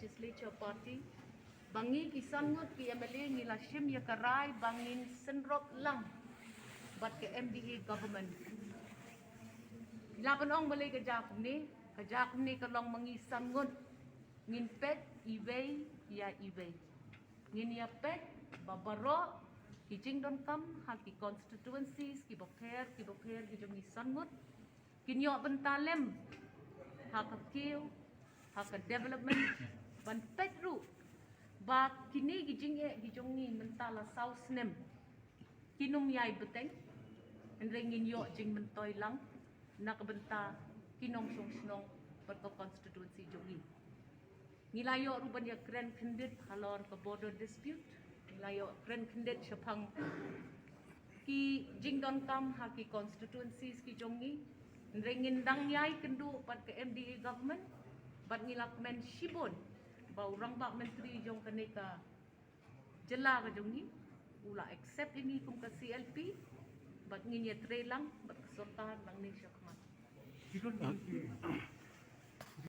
Legislature Party bangi kisangut ki MLA ngila shim ya karai bangin senrop lang bat ke MDA government. Lapan ong balay kajak ni kalong mangi sangut ngin pet iway ya iway. Ngin ya pet babaro ki jingdon kam ha ki constituencies ki bokher ki jongi sangut kinyo bentalem ha ka kiu ha ka development ban pet ru ba kini gi jongi mentala south snem kinum yai beteng enrengin yo jing mentoy lang nak benta kinong song snong bat ko constituency jongi nilayo ruban ya grand candidate halor ka border dispute nilayo grand candidate syapang ki jingdon kam ha ki constituencies ki jongi rengin dang yai kendu pat ke MDA government bat ngilak men shibon bau rang bak menteri jong kaneka jela ka jongi ula accept ini kum ka CLP bat ngin ya trelang bat sorkar lang ni syakmat.